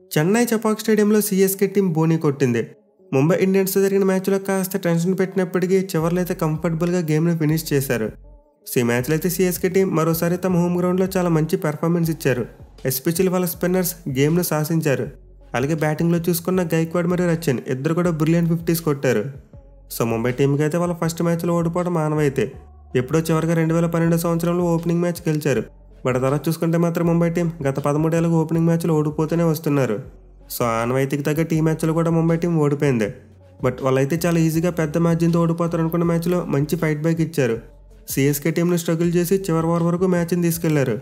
చెన్నై చపాక్ స్టేడియంలో CSK team Boney కొట్టింది. ముంబై ఇండియన్స్తో జరిగిన మ్యాచ్లో కాస్త టెన్షన్ పెట్టినప్పటికీ చివర్లో అయితే కంఫర్టబుల్గా గేమ్ను ఫినిష్ చేశారు. ఈ మ్యాచ్లో అయితే సీఎస్కే టీం మరోసారి తమ హోమ్ గ్రౌండ్లో చాలా మంచి పెర్ఫార్మెన్స్ ఇచ్చారు. ఎస్పెషల్లీ వాళ్ళ స్పిన్నర్స్ గేమ్ను శాసించారు. అలాగే బ్యాటింగ్లో చూసుకున్న గైక్వాడ్ మరియు రచిన్ ఇద్దరు కూడా బ్రిలియంట్ 50s కొట్టారు. సో ముంబై టీంకి అయితే వాళ్ళ ఫస్ట్ మ్యాచ్లో ఓడిపోవడం మానవైతే. ఎప్పుడో చివరిగా 2012 సంవత్సరంలో ఓపెనింగ్ మ్యాచ్ గెలిచారు. బట్ తర్వాత చూసుకుంటే మాత్రం ముంబై టీం గత 13 ఏళ్ళకు ఓపెనింగ్ మ్యాచ్లో ఓడిపోతూనే వస్తున్నారు. సో ఆనవాయితీకి తగ్గ ఈ మ్యాచ్లో కూడా ముంబై టీం ఓడిపోయింది. బట్ వాళ్ళైతే చాలా ఈజీగా పెద్ద మార్జిన్తో ఓడిపోతారు అనుకున్న మ్యాచ్లో మంచి ఫైట్ బ్యాక్ ఇచ్చారు. సీఎస్కే టీంను స్ట్రగుల్ చేసి చివరి ఓవర్ వరకు మ్యాచ్ని తీసుకెళ్లారు.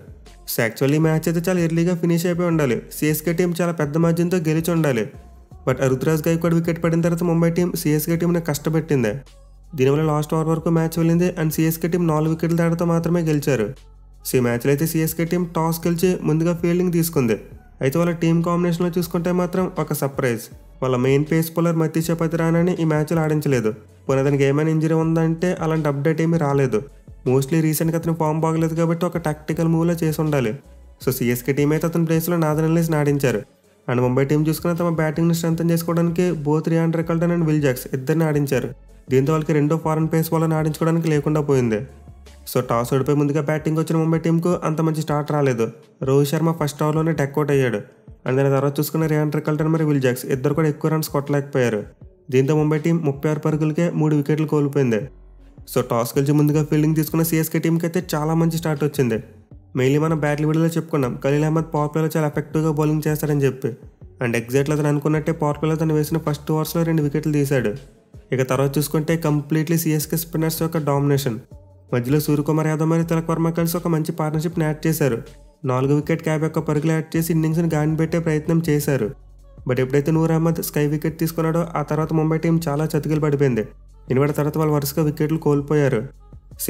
సో యాక్చువల్లీ మ్యాచ్ అయితే చాలా ఎర్లీగా ఫినిష్ అయిపోయి ఉండాలి. సీఎస్కే టీం చాలా పెద్ద మార్జిన్తో గెలిచి ఉండాలి. బట్ రుతురాజ్ గైక్వాడ్ వికెట్ పడిన తర్వాత ముంబై టీం సీఎస్కే టీంని కష్టపెట్టింది. దీనివల్ల లాస్ట్ ఓవర్ వరకు మ్యాచ్ వెళ్ళింది అండ్ సీఎస్కే టీం 4 వికెట్ల తేడాతో మాత్రమే గెలిచారు. సో ఈ మ్యాచ్లో అయితే సీఎస్కే టీం టాస్ గెలిచి ముందుగా ఫీల్డింగ్ తీసుకుంది. అయితే వాళ్ళ టీం కాంబినేషన్లో చూసుకుంటే మాత్రం ఒక సర్ప్రైజ్. వాళ్ళ మెయిన్ పేస్ బౌలర్ మతీష పతిరానాని ఈ మ్యాచ్లో ఆడించలేదు. పోనీ అతనికి ఏమైనా ఇంజరీ ఉందంటే అలాంటి అప్డేట్ ఏమీ రాలేదు. మోస్ట్లీ రీసెంట్గా అతను ఫామ్ బాగలేదు కాబట్టి ఒక టాక్టికల్ మూవ్లో చేసి ఉండాలి. సో సీఎస్కే టీం అయితే అతని ప్లేస్లో నాథన్ ఎల్లిస్ని ఆడించారు. అండ్ ముంబై టీం చూసుకున్న తమ బ్యాటింగ్ని స్ట్రెంథన్ చేసుకోవడానికి both Ryan Rickelton and Will Jacks ఇద్దరిని ఆడించారు. దీంతో వాళ్ళకి రెండో ఫారెన్ పేస్ బౌలర్ని ఆడించుకోవడానికి లేకుండా పోయింది. సో టాస్ ఓడిపోయి ముందుగా బ్యాటింగ్ వచ్చిన ముంబై టీంకు అంత మంచి స్టార్ట్ రాలేదు. రోహిత్ శర్మ ఫస్ట్ ఓవర్లోనే డక్అవుట్ అయ్యాడు. అండ్ దాని తర్వాత చూసుకున్న రియాన్ రికల్టన్ మరియు విల్ జాక్స్ ఇద్దరు కూడా ఎక్కువ రన్స్ కొట్టలేకపోయారు. దీంతో ముంబై టీం 36 పరుగులకే 3 వికెట్లు కోల్పోయింది. సో టాస్ గెలిచి ముందుగా ఫీల్డింగ్ తీసుకున్న సీఎస్కే టీంకి అయితే చాలా మంచి స్టార్ట్ వచ్చింది. మెయిన్లీ మనం బ్యాటింగ్ వీడియోలో చెప్పుకున్నాం ఖలీల్ అహ్మద్ పవర్ ప్లేలో చాలా ఎఫెక్టివ్గా బౌలింగ్ చేస్తారని చెప్పి. అండ్ ఎగ్జాక్ట్లీ అతను అనుకున్నట్టే పవర్ ప్లేలో తను వేసిన ఫస్ట్ ఓవర్స్లో 2 వికెట్లు తీశాడు. ఇక తర్వాత చూసుకుంటే కంప్లీట్లీ సీఎస్కే స్పిన్నర్స్ యొక్క డామినేషన్. మధ్యలో సూర్యకుమార్ యాదవ్ మరియు తిలక్ వర్మ కలిసి ఒక మంచి పార్ట్నర్షిప్ని యాడ్ చేశారు. 4 వికెట్ క్యాప్ యొక్క పరుగులు యాడ్ చేసి ఇన్నింగ్స్ని గాని పెట్టే ప్రయత్నం చేశారు. బట్ ఎప్పుడైతే నూర్ అహ్మద్ స్కై వికెట్ తీసుకున్నాడో ఆ తర్వాత ముంబై టీం చాలా చతికిలు పడిపోయింది. ఇన్నిటి తర్వాత వాళ్ళు వరుసగా వికెట్లు కోల్పోయారు.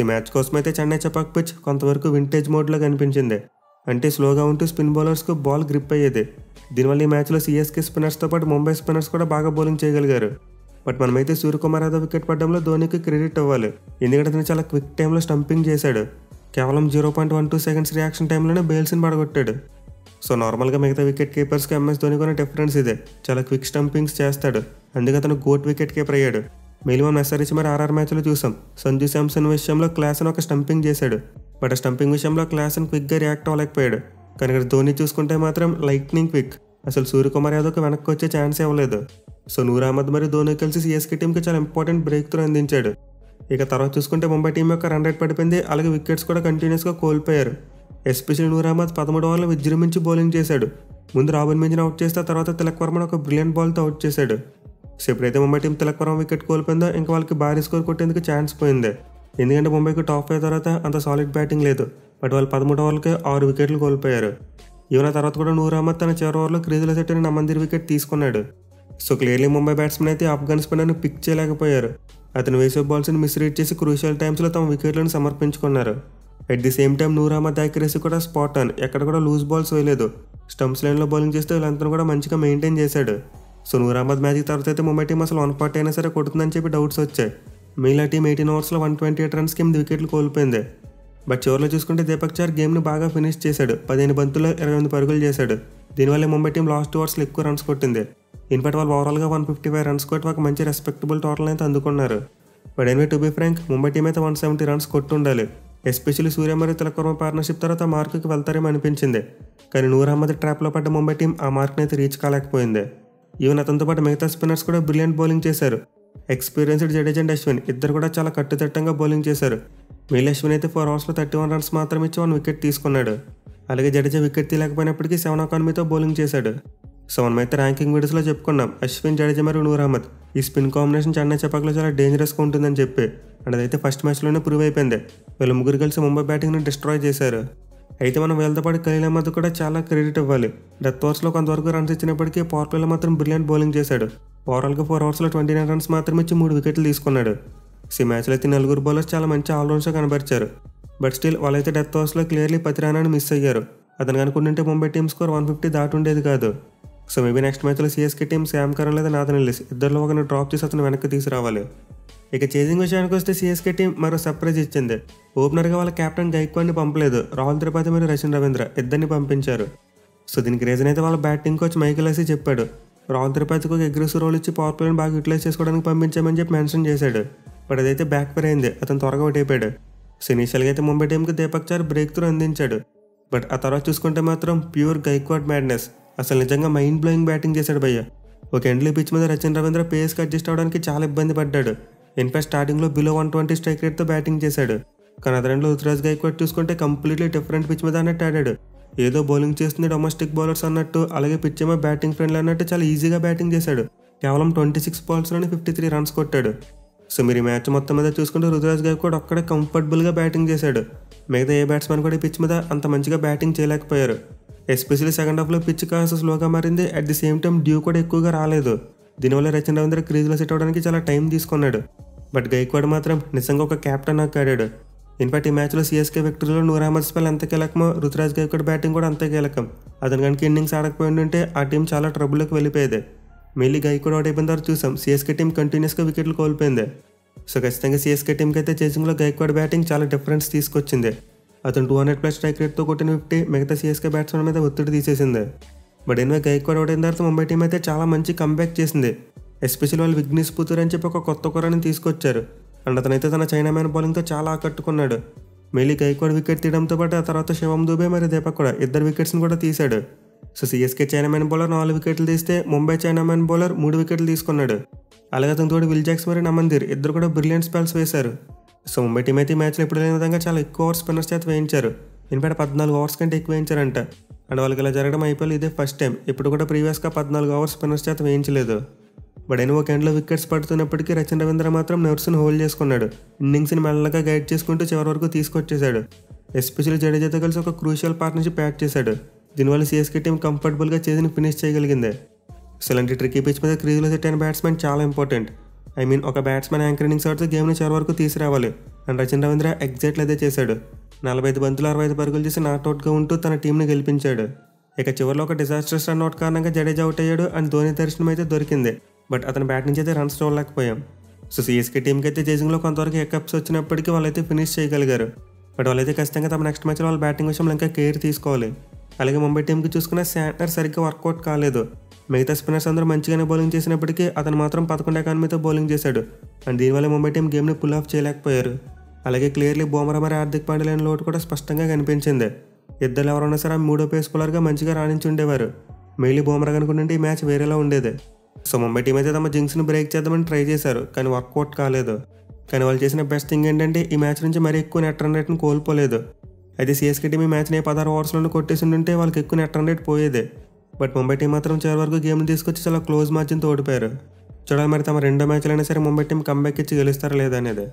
ఈ మ్యాచ్ కోసం అయితే చెన్నై చపాక్ పిచ్ కొంతవరకు వింటేజ్ మోడ్లో కనిపించింది. అంటే స్లోగా ఉంటూ స్పిన్ బౌలర్స్కు బాల్ గ్రిప్ అయ్యేది. దీనివల్ల ఈ మ్యాచ్లో సీఎస్కే స్పిన్నర్స్తో పాటు ముంబై స్పిన్నర్స్ కూడా బాగా బౌలింగ్ చేయగలిగారు. బట్ మనమైతే సూర్యకుమార్ యాదవ్ వికెట్ పడడంలో ధోనికి క్రెడిట్ ఇవ్వాలి. ఎందుకంటే అతను చాలా క్విక్ టైంలో స్టంపింగ్ చేశాడు. కేవలం 0.12 సెకండ్స్ రియాక్షన్ టైంలోనే బెయిల్స్ని పడగొట్టాడు. సో నార్మల్గా మిగతా వికెట్ కీపర్స్కి ఎంఎస్ ధోని కొన్న డిఫరెన్స్ ఇదే, చాలా క్విక్ స్టంపింగ్స్ చేస్తాడు. అందుకే అతను గోట్ వికెట్ కీపర్ అయ్యాడు. మినిమం ఎస్ఆర్హెచ్ మరి ఆర్ఆర్ మ్యాచ్లో చూసాం సంజు శాంసన్ విషయంలో క్లాసన్ ఒక స్టంపింగ్ చేశాడు. బట్ ఆ స్టంపింగ్ విషయంలో క్లాసన్ క్విక్గా రియాక్ట్ అవ్వలేకపోయాడు. కానీ ఇక్కడ ధోని చూసుకుంటే మాత్రం లైట్నింగ్ క్విక్. అసలు సూర్యకుమార్ యాదవ్కి వెనక్కి వచ్చే ఛాన్స్ ఇవ్వలేదు. సో నూర్ అహ్మద్ మరియు ధోని కలిసి సీఎస్కే టీంకి చాలా ఇంపార్టెంట్ బ్రేక్ త్రూ అందించాడు. ఇక తర్వాత చూసుకుంటే ముంబై టీం యొక్క రన్ రేట్ పడిపోయింది. అలాగే వికెట్స్ కూడా కంటిన్యూస్గా కోల్పోయారు. ఎస్పెషల్లీ నూర్ అహ్మద్ 13 ఓవర్లు విజృంభించి బౌలింగ్ చేశాడు. ముందు రాబిన్ మింజ్ని అవుట్ చేస్తే తర్వాత తిలక్ వర్మను ఒక బ్రిలియంట్ బాల్తో అవుట్ చేశాడు. సో ఎప్పుడైతే ముంబై టీం తిలక్ వర్మ వికెట్ కోల్పోయిందో ఇంకా వాళ్ళకి భారీ స్కోర్ కొట్టేందుకు ఛాన్స్ పోయింది. ఎందుకంటే ముంబైకి టాప్ 5 తర్వాత అంత సాలిడ్ బ్యాటింగ్ లేదు. బట్ వాళ్ళు 13 ఓవర్లకే 6 వికెట్లు కోల్పోయారు. ఈవెన్ తర్వాత కూడా నూర్ అహ్మద్ తన చివరి ఓవర్లో క్రీజులో సెట్ అయిన నమందిర్ వికెట్ తీసుకున్నాడు. సో క్లియర్లీ ముంబై బ్యాట్స్మెన్ అయితే ఆఫ్ఘన్ స్పిన్నర్ని పిక్ చేయలేకపోయారు. అతను వేసే బాల్స్ని మిస్రీడ్ చేసి క్రూషియల్ టైమ్స్లో తమ వికెట్లను సమర్పించుకున్నారు. At the same time Noor Ahmad accuracy కూడా స్పాట్ ఆన్, ఎక్కడ కూడా లూజ్ బాల్స్ వేయలేదు. స్టంప్స్ లైన్లో బౌలింగ్ చేస్తే వీళ్ళంతా కూడా మంచిగా మెయింటైన్ చేశాడు. సో నూర్ అహ్మద్ మ్యాచ్కి తర్వాత అయితే ముంబై టీం అసలు 140 అయినా సరే కొడుతుందని చెప్పి డౌట్స్ వచ్చాయి. మిగిలిన టీం 18 ఓవర్స్లో 128 రన్స్కి 8 వికెట్లు కోల్పోయింది. బట్ చివరిలో చూసుకుంటే దీపక్ చార్ గేమ్ని బాగా ఫినిష్ చేశాడు. 15 బంతుల్లో 28 పరుగులు చేశాడు. దీనివల్ల ముంబై టీం లాస్ట్ ఓవర్స్లో ఎక్కువ రన్స్ కొట్టింది. ఇన్ఫాక్ట్ వాళ్ళు ఓవరాల్గా 155 రన్స్ కొట్టి ఒక మంచి రెస్పెక్టబుల్ టోటల్ అయితే అందుకున్నారు. But anyway to be frank Mumbai team అయితే 170 రన్స్ కొట్టి ఉండాలి. ఎస్పెషల్లీ సూర్య మరియు తిలక్ వర్మ పార్ట్నర్షిప్ తర్వాత మార్కుకి వెళ్తారేమో అనిపించింది. కానీ నూర్ అహ్మద్ ట్రాప్లో పడ్డ ముంబై టీం ఆ మార్క్ని అయితే రీచ్ కాలేకపోయింది. ఈవెన్ అతనితో పాటు మిగతా స్పిన్నర్స్ కూడా బ్రిలియంట్ బౌలింగ్ చేశారు. ఎక్స్పీరియన్స్డ్ జడేజా అండ్ అశ్విన్ ఇద్దరు కూడా చాలా కట్టుదిట్టంగా బౌలింగ్ చేశారు. మిగిలిన అశ్విన్ అయితే 4 ఓవర్స్లో 31 రన్స్ మాత్రం ఇచ్చి 1 వికెట్ తీసుకున్నాడు. అలాగే జడేజా వికెట్ తీయలేకపోయినప్పటికీ 7 ఎకానమీతో బౌలింగ్ చేశాడు. సో మనమైతే ర్యాంకింగ్ వీడియోస్లో చెప్పుకున్నాం అశ్విన్, జడేజా మరియు నూర్ అహ్మద్ ఈ స్పిన్ కాంబినేషన్ చెన్నై చపాక్లో చాలా డేంజరస్గా ఉంటుందని చెప్పి. అండ్ అదైతే ఫస్ట్ మ్యాచ్లోనే ప్రూవ్ అయిపోయింది. వీళ్ళు ముగ్గురు కలిసి ముంబై బ్యాటింగ్ని డిస్ట్రాయ్ చేశారు. అయితే మనం వీళ్ళతో పాటు ఖలీల్ అహ్మద్ కూడా చాలా క్రెడిట్ ఇవ్వాలి. డెత్ ఓవర్స్లో కొంతవరకు రన్స్ ఇచ్చినప్పటికీ పవర్ ప్లేలో మాత్రం బ్రిలియంట్ బౌలింగ్ చేశాడు. ఓవరాల్గా 4 ఓవర్స్లో 29 రన్స్ మాత్రం ఇచ్చి 3 వికెట్లు తీసుకున్నాడు. ఈ మ్యాచ్లో అయితే 4 బౌలర్స్ చాలా మంచి ఆల్రౌండ్స్గా కనబరిచారు. బట్ స్టిల్ వాళ్ళైతే డెత్ ఓవర్స్లో క్లియర్లీ పతిరానాని మిస్ అయ్యారు. అతను అనుకుంటుంటే ముంబై టీం స్కోర్ 150 దాటి ఉండేది కాదు. సో మేబీ నెక్స్ట్ మ్యాచ్లో సీఎస్కే టీం శామ్ కరణ్ లేదా నాథన్ ఎల్లిస్ ఇద్దరిలో ఒకరిని డ్రాప్ చేసి అతను వెనక్కి తీసుకురావాలి. ఇక చేజింగ్ విషయానికి వస్తే సీఎస్కే టీం మరో సర్ప్రైజ్ ఇచ్చింది. ఓపెనర్గా వాళ్ళ కెప్టెన్ గైక్వాడ్ని పంపలేదు. రాహుల్ త్రిపాఠి మరియు రచిన్ రవీంద్ర ఇద్దరిని పంపించారు. సో దీనికి రీజన్ అయితే వాళ్ళ బ్యాటింగ్ కోచ్ మైకేల్ హసీ చెప్పాడు. రాహుల్ త్రిపాఠికి ఒక అగ్రెసివ్ రోల్ ఇచ్చి పవర్ ప్లేని బాగా యూటిలైజ్ చేసుకోవడానికి పంపించామని చెప్పి మెన్షన్ చేశాడు. బట్ అదైతే బ్యాక్ ఫైర్ అయింది. అతను త్వరగా అవుట్ అయిపోయాడు. సో ఇనిషియల్గా అయితే ముంబై టీంకి దీపక్ చార్ బ్రేక్ త్రూ అందించాడు. బట్ ఆ తర్వాత చూసుకుంటే మాత్రం ప్యూర్ గైక్వాడ్ మ్యాడ్నెస్. అసలు నిజంగా మైండ్ బ్లోయింగ్ బ్యాటింగ్ చేశాడు భయ్య. ఒక ఎండ్లీ పిచ్ మీద రచిన్ రవీంద్ర పేస్కి అడ్జస్ట్ అవ్వడానికి చాలా ఇబ్బంది పడ్డాడు. ఇన్ఫాక్ట్ స్టార్టింగ్లో బిలో 120 స్ట్రైక్ రేట్తో బ్యాటింగ్ చేశాడు. కానీ అదరంలో రుతురాజ్ గైక్వాడ్ చూసుకుంటే కంప్లీట్లీ డిఫరెంట్ పిచ్ మీద అన్నట్టు ఆడాడు. ఏదో బౌలింగ్ చేస్తుంది డొమెస్టిక్ బౌలర్స్ అన్నట్టు, అలాగే పిచ్ ఏమో బ్యాటింగ్ ఫ్రెండ్లీ అన్నట్టు చాలా ఈజీగా బ్యాటింగ్ చేశాడు. కేవలం 26 బాల్స్లోనే 53 రన్స్ కొట్టాడు. సో మీరు ఈ మ్యాచ్ మొత్తం మీద చూసుకుంటే రుతురాజ్ గైక్వాడ్ ఒక్కడే కంఫర్టబుల్గా బ్యాటింగ్ చేశాడు. మిగతా ఏ బ్యాట్స్మెన్ కూడా ఈ పిచ్ మీద అంత మంచిగా బ్యాటింగ్ చేయలేకపోయారు. ఎస్పెషల్లీ సెకండ్ హాఫ్లో పిచ్ కాస్త స్లోగా మారింది. At the same time due కూడా ఎక్కువగా రాలేదు. దీనివల్ల రచిన్ రవీంద్ర క్రీజ్లో సెట్ అవ్వడానికి చాలా టైం తీసుకున్నాడు. బట్ గైక్వాడ్ మాత్రం నిజంగా ఒక క్యాప్టెన్ నాకు ఆడాడు. ఇన్ఫాక్ట్ ఈ మ్యాచ్లో సిఎస్కే విక్టరీలో నూర్ అహ్మద్ స్పెల్ ఎంత కీలకమో రుతురాజ్ గైక్వాడ్ బ్యాటింగ్ కూడా అంతే కీలకం. అతను కనుక ఇన్నింగ్స్ ఆడకపోయి ఉంటే ఆ టీం చాలా ట్రబుల్లోకి వెళ్ళిపోయేది. మెయిన్లీ గైక్వాడ్ అవుట్ అయిపోయిన తర్వాత చూసాం సిఎస్కే టీం కంటిన్యూస్గా వికెట్లు కోల్పోయింది. సో ఖచ్చితంగా సిఎస్కే టీంకి అయితే చేసింగ్లో గైక్వాడ్ బ్యాటింగ్ చాలా డిఫరెన్స్ తీసుకొచ్చింది. అతను 200+ స్ట్రైక్ రేట్తో కొట్టిన 50 మిగతా సిఎస్కే బ్యాట్స్మెన్ మీద ఒత్తిడి తీసేసింది. బట్ ఎనివే గైక్వాడ్ అవుట్ అయిన తర్వాత ముంబై టీం అయితే చాలా మంచి కంబ్యాక్ చేసింది. ఎస్పెషల్లీ వాళ్ళు విఘ్నేష్ పుత్తూర్ అని చెప్పి ఒక కొత్త కుర్రాన్ని తీసుకొచ్చారు. అండ్ అతనైతే తన చైనామ్యాన్ బౌలింగ్తో చాలా ఆకట్టుకున్నాడు. మెయిన్లీ గైక్వాడ్ వికెట్ తీయడంతో పాటు ఆ తర్వాత శివం దుబే మరియు దీపక్ కూడా 2 వికెట్స్ని కూడా తీశాడు. సో సిఎస్కే చైనామ్యాన్ బౌలర్ 4 వికెట్లు తీస్తే ముంబై చైనామ్యాన్ బౌలర్ 3 వికెట్లు తీసుకున్నాడు. అలాగే అతని తోడు విల్ జాక్స్ మరియు నమన్దీర్ ఇద్దరు కూడా బ్రిలియంట్ స్పెల్స్ వేశారు. సో ముంబై టీం అయితే ఈ మ్యాచ్లో ఎప్పుడు లేని విధంగా చాలా ఎక్కువ ఓవర్స్ స్పిన్నర్స్ చేత వేయించారు. ఇన్ఫాక్ట్ 14 ఓవర్స్ కంటే ఎక్కువ వేయించారంట. అండ్ వాళ్ళకి ఇలా జరగడం ఐపీఎల్ ఇదే ఫస్ట్ టైం. ఇప్పుడు కూడా ప్రీవియస్గా 14 ఓవర్స్ స్పిన్నర్స్ చేత వేయించలేదు. బట్ అయినా ఒక ఎండ్లో వికెట్స్ పడుతున్నప్పటికీ రచిన్ రవీంద్ర మాత్రం నెర్వ్స్ని హోల్డ్ చేసుకున్నాడు. ఇన్నింగ్స్ని మెల్లగా గైడ్ చేసుకుంటూ చివరి వరకు తీసుకొచ్చేశాడు. ఎస్పెషల్లీ జడేజాతో కలిసి ఒక క్రూషియల్ పార్ట్నర్షిప్ యాడ్ చేశాడు. దీనివల్ల సిఎస్కే టీం కంఫర్టబుల్గా చేసిని ఫినిష్ చేయగలిగింది. సో ఇలాంటి ట్రిక్కీ పిచ్ మీద క్రీజ్లో సెట్ అయిన బ్యాట్స్మెన్ చాలా ఇంపార్టెంట్. ఒక బ్యాట్స్మెన్ యాంకర్ ఇన్నింగ్స్ ఆడుతూ గేమ్ని చివరి వరకు తీసుకురావాలి. అండ్ రచిన్ రవీంద్ర ఎగ్జాక్ట్లీ అదే చేశాడు. 45 బంతులు 65 పరుగులు చేసి నాట్అవుట్గా ఉంటూ తన టీంని గెలిపించాడు. ఇక చివరిలో ఒక డిజాస్టర్స్ రన్అట్ కారణంగా జడేజా అవుట్ అయ్యాడు. అండ్ ధోని దర్శనం అయితే దొరికింది. బట్ అతని బ్యాట్ నుంచి అయితే రన్స్ చూడలేకపోయాం. సో సిఎస్కే టీంకి అయితే చేసింగ్లో కొంతవరకు ఎకప్స్ వచ్చినప్పటికీ వాళ్ళైతే ఫినిష్ చేయగలిగారు. బట్ వాళ్ళైతే ఖచ్చితంగా తమ నెక్స్ట్ మ్యాచ్లో వాళ్ళ బ్యాటింగ్ విషయంలో ఇంకా కేర్ తీసుకోవాలి. అలాగే ముంబై టీంకి చూసుకున్న శాంట్నర్ సరిగ్గా వర్కౌట్ కాలేదు. మిగతా స్పిన్నర్స్ అందరూ మంచిగానే బౌలింగ్ చేసినప్పటికీ అతను మాత్రం 11 ఎకానమీతో బౌలింగ్ చేశాడు. అండ్ దీనివల్ల ముంబై టీం గేమ్ని పుల్ ఆఫ్ చేయలేకపోయారు. అలాగే క్లియర్లీ బుమ్రా మరియు హార్దిక్ పాండ్యా లేని లోటు కూడా స్పష్టంగా కనిపించింది. ఇద్దరు ఎవరైనా సరే 3వ పేస్ బౌలర్గా మంచిగా రాణించి ఉండేవారు. మెయిన్లీ బుమ్రా కనుకుంటే ఈ మ్యాచ్ వేరేలా ఉండేది. సో ముంబై టీం అయితే తమ జింక్స్ని బ్రేక్ చేద్దామని ట్రై చేశారు, కానీ వర్కౌట్ కాలేదు. కానీ వాళ్ళు చేసిన బెస్ట్ థింగ్ ఏంటంటే ఈ మ్యాచ్ నుంచి మరీ ఎక్కువ నెట్ రన్ రేట్ని కోల్పోలేదు. అయితే సిఎస్కే టీం ఈ మ్యాచ్ని 16 ఓవర్స్లోనే కొట్టేసి ఉంటే వాళ్ళకి ఎక్కువ నెట్ రన్ రేట్ పోయేది. బట్ ముంబై టీం మాత్రం చివరి వరకు గేమ్ని తీసుకొచ్చి చాలా క్లోజ్ మార్జిన్తో ఓడిపోయారు. చూడాలి మరి తమ 2వ మ్యాచ్లో అయినా సరే ముంబై టీం కంబ్యాక్ ఇచ్చి గెలుస్తారా లేదా అనేది.